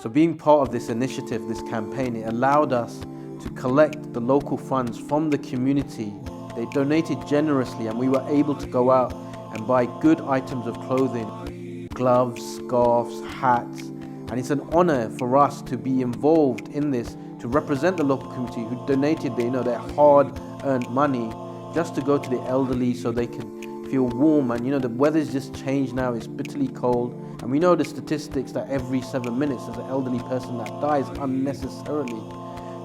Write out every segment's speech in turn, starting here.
So being part of this initiative, this campaign, it allowed us to collect the local funds from the community. They donated generously and we were able to go out and buy good items of clothing, gloves, scarves, hats. And it's an honor for us to be involved in this, to represent the local community who donated their hard-earned money just to go to the elderly so they can feel warm. And the weather's just changed now, it's bitterly cold. And we know the statistics that every 7 minutes there's an elderly person that dies unnecessarily.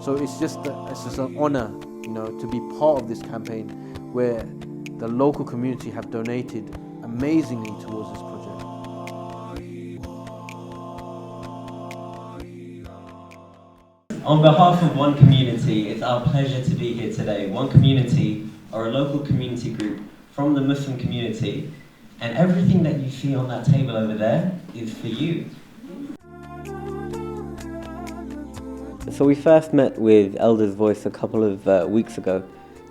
So it's just an honor, to be part of this campaign where the local community have donated amazingly towards this project. On behalf of One Community, it's our pleasure to be here today. One Community are a local community group from the Muslim community, and everything that you see on that table over there is for you. So we first met with Elders Voice a couple of weeks ago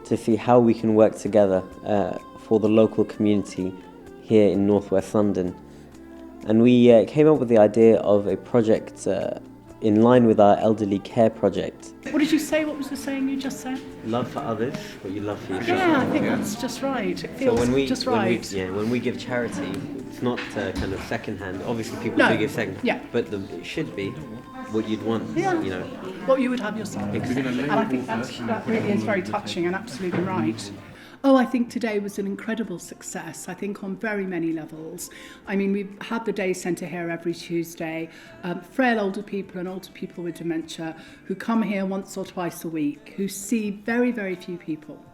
to see how we can work together for the local community here in northwest London. And we came up with the idea of a project in line with our elderly care project. What did you say? What was the saying you just said? Love for others, what you love for yourself. Yeah, I think that's just right. It feels just right. When we give charity, it's not kind of second-hand. Obviously, people do give second. Yeah. But it should be what you'd want. Yeah. What you would have yourself. Exactly. And I think that really is very touching and absolutely right. Oh, I think today was an incredible success, I think on very many levels. I mean, we've had the day centre here every Tuesday. Frail older people and older people with dementia who come here once or twice a week, who see very, very few people.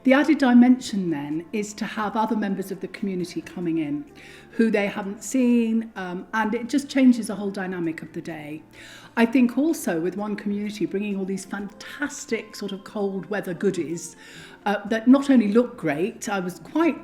The added dimension then is to have other members of the community coming in who they haven't seen, and it just changes the whole dynamic of the day. I think also with One Community bringing all these fantastic sort of cold weather goodies that not only look great, I was quite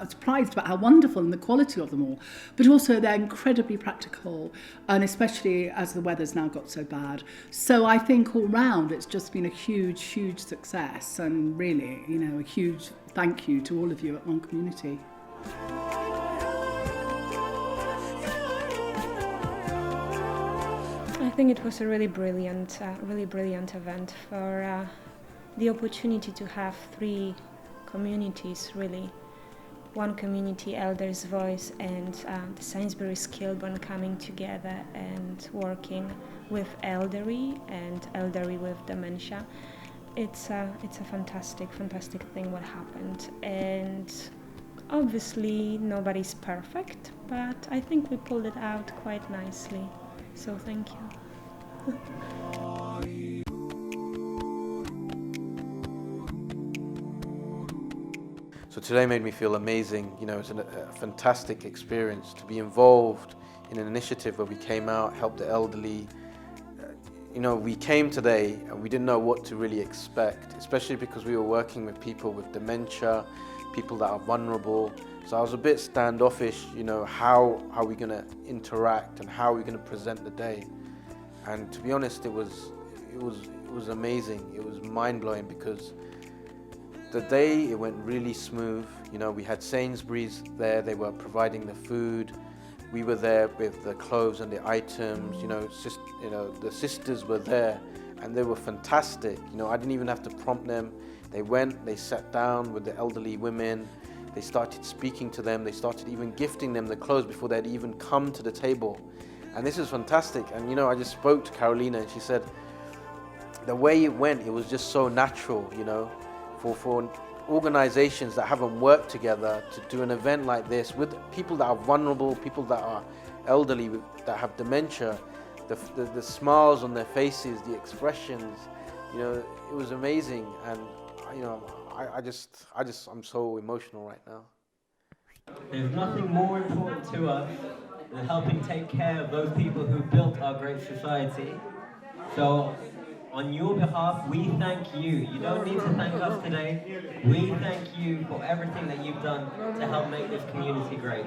surprised about how wonderful and the quality of them all, but also they're incredibly practical, and especially as the weather's now got so bad. So I think all round it's just been a huge, huge success, and really, a huge thank you to all of you at One Community. I think it was a really brilliant event for the opportunity to have three communities, really. One community, Elders Voice, and the Sainsbury Kilbur coming together and working with elderly and elderly with dementia. It's a fantastic thing what happened, and obviously nobody's perfect, but I think we pulled it out quite nicely. So thank you. So today made me feel amazing. It's a fantastic experience to be involved in an initiative where we came out, helped the elderly. We came today and we didn't know what to really expect, especially because we were working with people with dementia, people that are vulnerable. So I was a bit standoffish, how are we going to interact and how are we going to present the day? And to be honest, it was amazing. It was mind-blowing because the day, it went really smooth. We had Sainsbury's there, they were providing the food. We were there with the clothes and the items, the sisters were there and they were fantastic. I didn't even have to prompt them. They went, they sat down with the elderly women, they started speaking to them, they started even gifting them the clothes before they'd even come to the table. And this is fantastic. And I just spoke to Carolina and she said, the way it went, it was just so natural, for organizations that haven't worked together to do an event like this with people that are vulnerable, people that are elderly, that have dementia, the smiles on their faces, the expressions, it was amazing. And I'm so emotional right now. There's nothing more important to us than helping take care of those people who built our great society. So, on your behalf, we thank you. You don't need to thank us today. We thank you for everything that you've done to help make this community great.